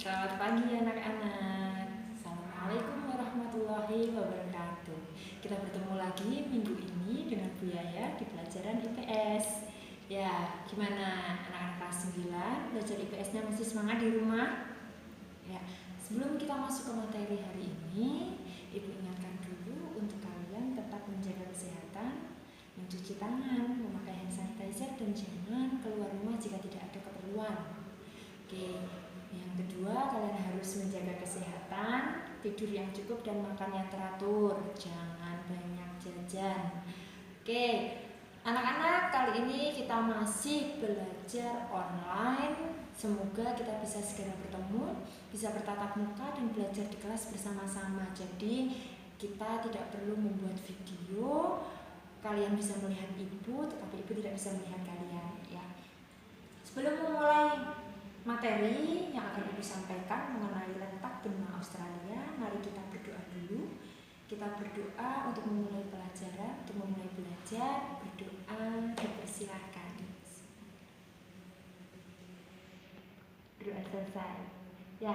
Selamat pagi anak-anak. Assalamualaikum warahmatullahi wabarakatuh. Kita bertemu lagi minggu ini dengan Bu Yaya di pelajaran IPS. Ya, gimana anak-anak kelas 9 belajar IPS-nya masih semangat di rumah? Ya, sebelum kita masuk ke materi hari ini, Ibu ingatkan dulu untuk kalian tetap menjaga kesehatan, mencuci tangan, memakai hand sanitizer, dan jangan keluar rumah jika tidak ada keperluan. Oke, yang kedua, kalian harus menjaga kesehatan, tidur yang cukup dan makan yang teratur. Jangan banyak jajan. Oke, anak-anak, kali ini kita masih belajar online. Semoga kita bisa segera bertemu, bisa bertatap muka dan belajar di kelas bersama-sama. Jadi kita tidak perlu membuat video. Kalian bisa melihat ibu, tetapi ibu tidak bisa melihat kalian, ya. Sebelum memulai materi yang akan Ibu sampaikan mengenai letak benua Australia, mari kita berdoa dulu. Kita berdoa untuk memulai pelajaran, untuk memulai belajar. Berdoa, dipersilahkan. Berdoa selesai. Ya,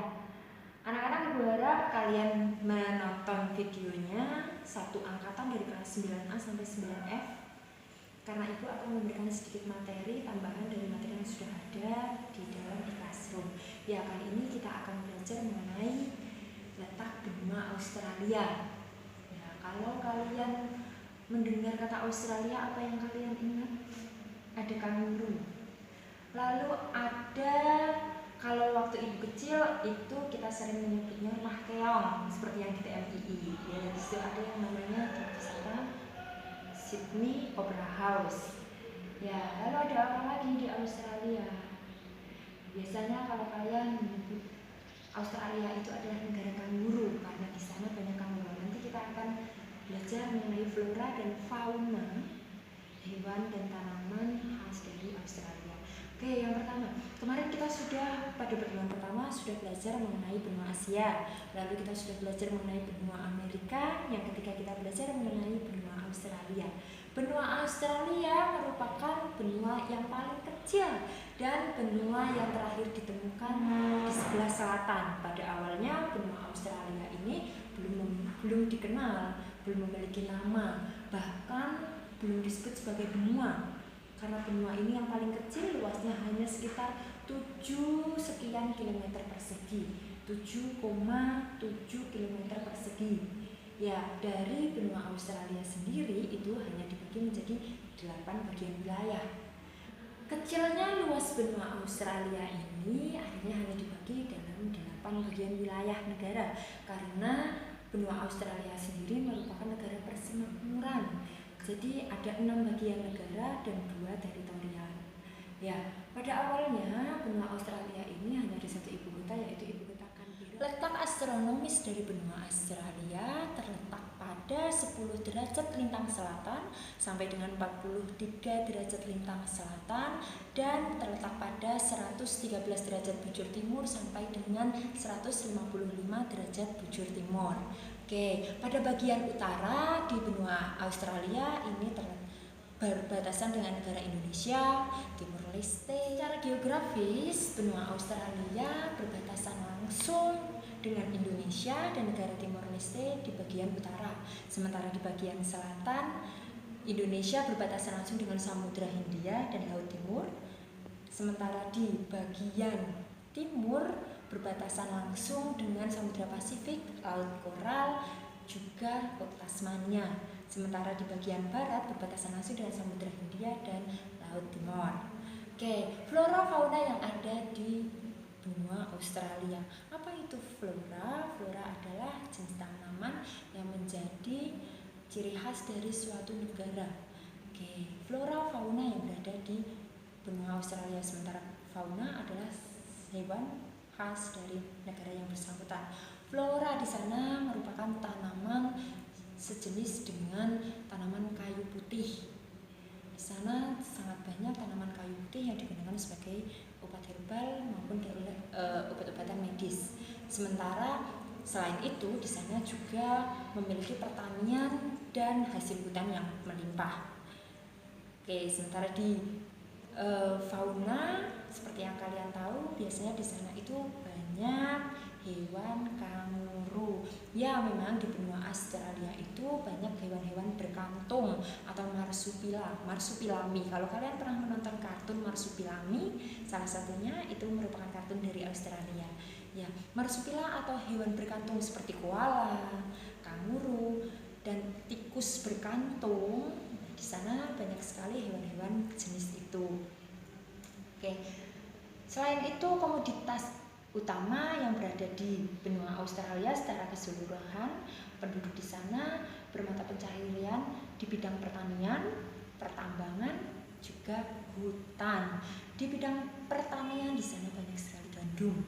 anak-anak, Ibu harap kalian menonton videonya satu angkatan dari kelas 9A sampai 9F, karena Ibu akan memberikan sedikit materi tambahan dari materi yang sudah ada di dalam Classroom. Ya, kali ini kita akan belajar mengenai letak benua Australia. Ya, kalau kalian mendengar kata Australia, apa yang kalian ingat? Ada kanguru. Lalu ada, kalau waktu Ibu kecil itu kita sering menyebutnya rumah keong, seperti yang di TMII. Ya, di situ ada yang namanya di sana Sydney Opera House. Ya, lalu ada apa lagi di Australia? Biasanya kalau kalian menyebut Australia itu adalah negara kanguru, karena di sana banyak kanguru. Nanti kita akan belajar mengenai flora dan fauna, hewan dan tanaman khas dari Australia. Oke, yang pertama, kemarin kita sudah pada pertemuan pertama sudah belajar mengenai benua Asia, lalu kita sudah belajar mengenai benua Amerika, yang ketiga kita belajar mengenai benua Australia. Benua Australia merupakan benua yang paling kecil dan benua yang terakhir ditemukan di sebelah selatan. Pada awalnya benua Australia ini belum dikenal, belum memiliki nama, bahkan belum disebut sebagai benua. Karena benua ini yang paling kecil, luasnya hanya sekitar 7 sekian kilometer persegi, 7,7 kilometer persegi. Ya, dari benua Australia sendiri itu hanya dibagi menjadi 8 bagian wilayah. Kecilnya luas benua Australia ini akhirnya hanya dibagi dalam 8 bagian wilayah negara, karena benua Australia sendiri merupakan negara persemakmuran. Jadi ada 6 bagian negara dan 2 teritorial. Ya, pada awalnya benua Australia ini hanya ada satu ibu kota, yaitu ibu kota Canberra. Letak astronomis dari benua Australia terletak pada 10 derajat lintang selatan sampai dengan 43 derajat lintang selatan, dan terletak pada 113 derajat bujur timur sampai dengan 155 derajat bujur timur. Oke, pada bagian utara di benua Australia ini berbatasan dengan negara Indonesia, Timur Leste. Secara geografis, benua Australia berbatasan langsung dengan Indonesia dan negara Timur Leste di bagian utara. Sementara di bagian selatan, Indonesia berbatasan langsung dengan Samudra Hindia dan Laut Timur. Sementara di bagian timur berbatasan langsung dengan Samudra Pasifik, Laut Koral, juga Laut Tasmania. Sementara di bagian barat berbatasan langsung dengan Samudra Hindia dan Laut Timur. Oke, flora fauna yang ada di benua Australia. Apa itu flora? Flora adalah jenis tanaman yang menjadi ciri khas dari suatu negara. Oke, flora fauna yang berada di benua Australia. Sementara fauna adalah hewan khas dari negara yang bersangkutan. Flora di sana merupakan tanaman sejenis dengan tanaman kayu putih. Di sana sangat banyak tanaman kayu putih yang digunakan sebagai obat herbal maupun obat-obatan medis. Sementara selain itu di sana juga memiliki pertanian dan hasil hutan yang melimpah. Oke, sementara di fauna seperti yang kalian tahu, biasanya di sana itu banyak hewan kanguru. Ya, memang di benua Australia itu banyak hewan-hewan berkantung atau marsupilami. Kalau kalian pernah menonton kartun marsupilami, salah satunya itu merupakan kartun dari Australia. Ya, marsupila atau hewan berkantung seperti koala, kanguru, dan tikus berkantung. Di sana banyak sekali hewan-hewan jenis itu. Oke. Selain itu, komoditas utama yang berada di benua Australia secara keseluruhan, penduduk di sana bermata pencaharian di bidang pertanian, pertambangan, juga hutan. Di bidang pertanian di sana banyak sekali gandum.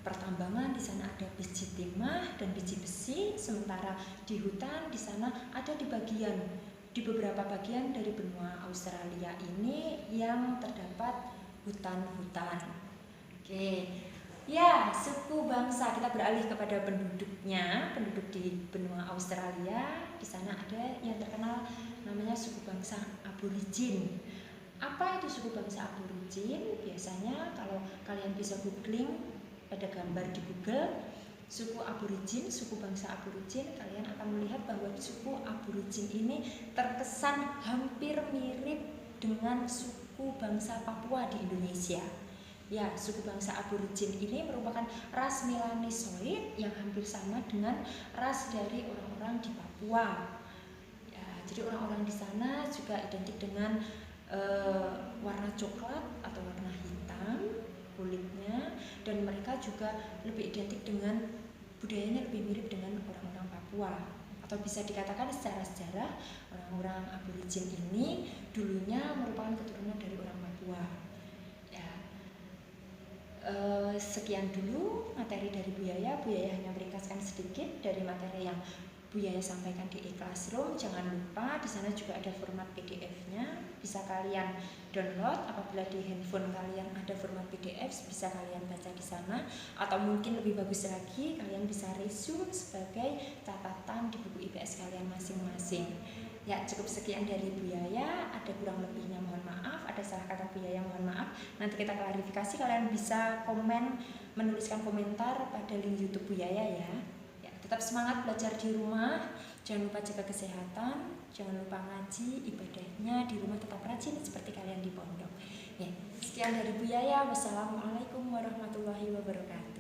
Pertambangan di sana ada biji timah dan biji besi, sementara di hutan di sana ada di beberapa bagian dari benua Australia ini yang terdapat hutan-hutan. Oke. Ya, suku bangsa, kita beralih kepada penduduknya. Penduduk di benua Australia, di sana ada yang terkenal namanya suku bangsa Aborigin. Apa itu suku bangsa Aborigin? Biasanya kalau kalian bisa googling, ada gambar di Google suku Aborigin, suku bangsa Aborigin, kalian akan melihat bahwa suku Aborigin ini terkesan hampir mirip dengan suku bangsa Papua di Indonesia. Ya, suku bangsa Aborigin ini merupakan ras melanosoid yang hampir sama dengan ras dari orang-orang di Papua. Ya, jadi orang-orang di sana juga identik dengan warna coklat atau warna hitam kulitnya, dan mereka juga lebih identik dengan budayanya, lebih mirip dengan orang-orang Papua. Atau bisa dikatakan secara sejarah orang-orang Aborigin ini dulunya merupakan keturunan dari orang Papua. Ya, sekian dulu materi dari Buya. Buya hanya meringkaskan sedikit dari materi yang Buya sampaikan di e-classroom. Jangan lupa di sana juga ada format PDF-nya, bisa kalian download. Apabila di handphone kalian ada format PDF, bisa kalian baca di sana. Atau mungkin lebih bagus lagi, kalian bisa resume sebagai catatan di buku IPS kalian masing-masing. Ya, cukup sekian dari Buya. Ada kurang lebihnya mohon maaf, ada salah kata Buya mohon maaf. Nanti kita klarifikasi, kalian bisa menuliskan komentar pada link YouTube Buya ya. Tetap semangat belajar di rumah, jangan lupa jaga kesehatan, jangan lupa ngaji, ibadahnya di rumah tetap rajin seperti kalian di pondok. Ya, sekian dari Buya. Wassalamualaikum warahmatullahi wabarakatuh.